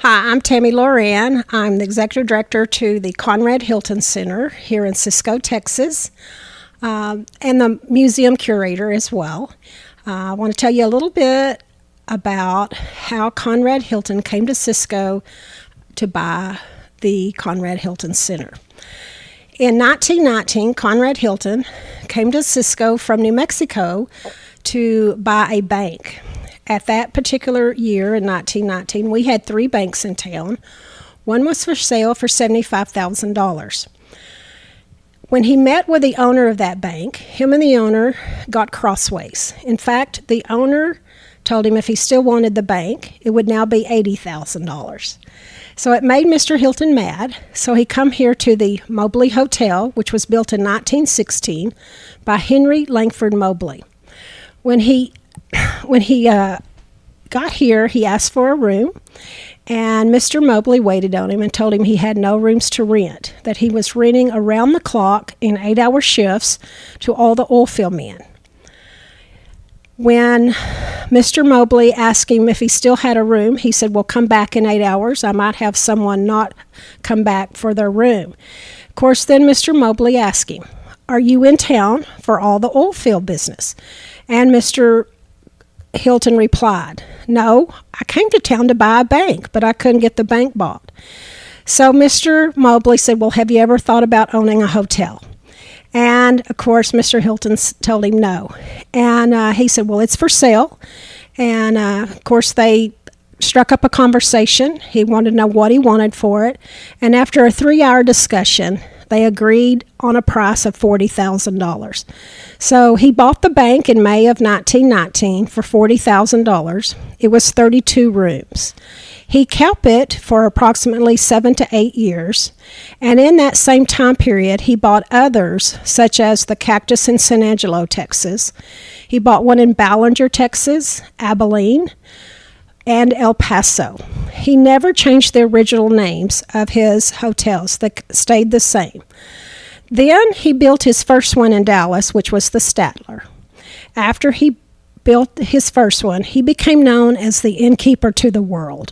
Hi, I'm Tammy Loran. I'm the Executive Director to the Conrad Hilton Center here in Cisco, Texas, and the museum curator as well. I want to tell you a little bit about how Conrad Hilton came to Cisco to buy the Conrad Hilton Center. In 1919, Conrad Hilton came to Cisco from New Mexico to buy a bank. At that particular year in 1919, we had 3 banks in town. One was for sale for $75,000. When he met with the owner of that bank, him and the owner got crossways. In fact, the owner told him if he still wanted the bank, it would now be $80,000. So it made Mr. Hilton mad, so he come here to the Mobley Hotel, which was built in 1916 by Henry Langford Mobley. When he got here, he asked for a room, and Mr. Mobley waited on him and told him he had no rooms to rent, that he was renting around the clock in 8-hour shifts to all the oil field men. When Mr. Mobley asked him if he still had a room, he said, well, come back in 8 hours. I might have someone not come back for their room. Of course, then Mr. Mobley asked him, are you in town for all the oil field business? And Mr. Hilton replied, no, I came to town to buy a bank, but I couldn't get the bank bought. So Mr. Mobley said, well, have you ever thought about owning a hotel? And, of course, Mr. Hilton told him no. And he said, well, it's for sale. And, of course, they struck up a conversation. He wanted to know what he wanted for it. And after a 3-hour discussion, they agreed on a price of $40,000. So he bought the bank in May of 1919 for $40,000. It was 32 rooms. He kept it for approximately 7 to 8 years. And in that same time period, he bought others, such as the Cactus in San Angelo, Texas. He bought one in Ballinger, Texas, Abilene, and El Paso. He never changed the original names of his hotels. They stayed the same. Then he built his first one in Dallas, which was the Statler. After he built his first one, he became known as the innkeeper to the world.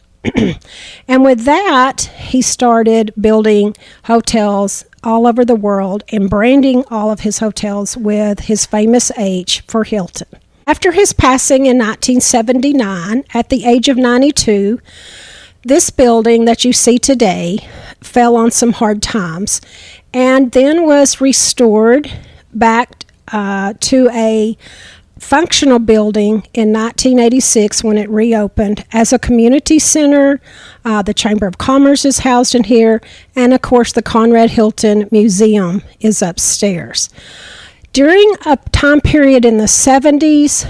And with that, he started building hotels all over the world and branding all of his hotels with his famous H for Hilton. After his passing in 1979, at the age of 92, this building that you see today fell on some hard times and then was restored back to a functional building in 1986 when it reopened as a community center. The Chamber of Commerce is housed in here, and of course the Conrad Hilton Museum is upstairs. During a time period in the 70s,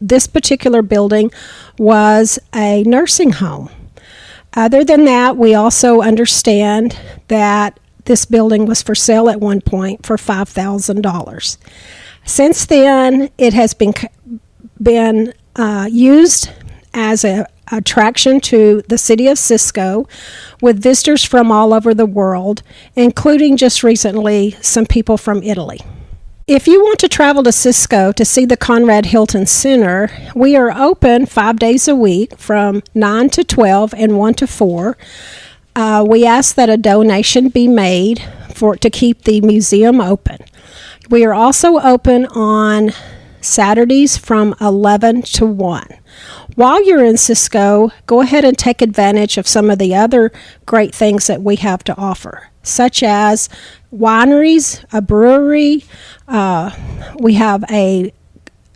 this particular building was a nursing home. Other than that, we also understand that this building was for sale at one point for $5,000. Since then, it has been used as an attraction to the city of Cisco with visitors from all over the world, including just recently some people from Italy. If you want to travel to Cisco to see the Conrad Hilton Center, we are open 5 days a week from 9 to 12 and 1 to 4. We ask that a donation be made to keep the museum open. We are also open on Saturdays from 11 to 1. While you're in Cisco, go ahead and take advantage of some of the other great things that we have to offer, such as wineries, a brewery. We have a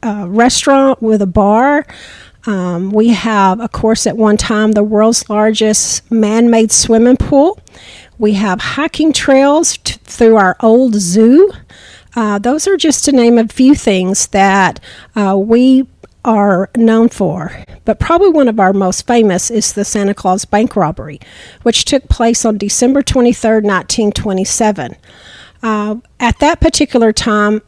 restaurant with a bar. We have, of course, at one time, the world's largest man-made swimming pool. We have hiking trails through our old zoo. Those are just to name a few things that we are known for. But probably one of our most famous is the Santa Claus bank robbery, which took place on December 23rd, 1927. At that particular time,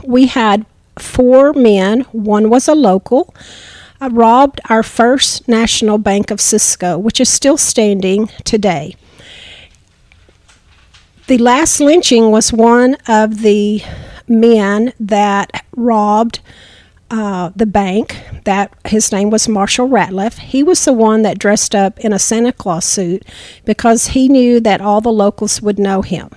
we had 4 men, one was a local, robbed our First National Bank of Cisco, which is still standing today. The last lynching was one of the men that robbed the bank, that his name was Marshall Ratliff. He was the one that dressed up in a Santa Claus suit because he knew that all the locals would know him.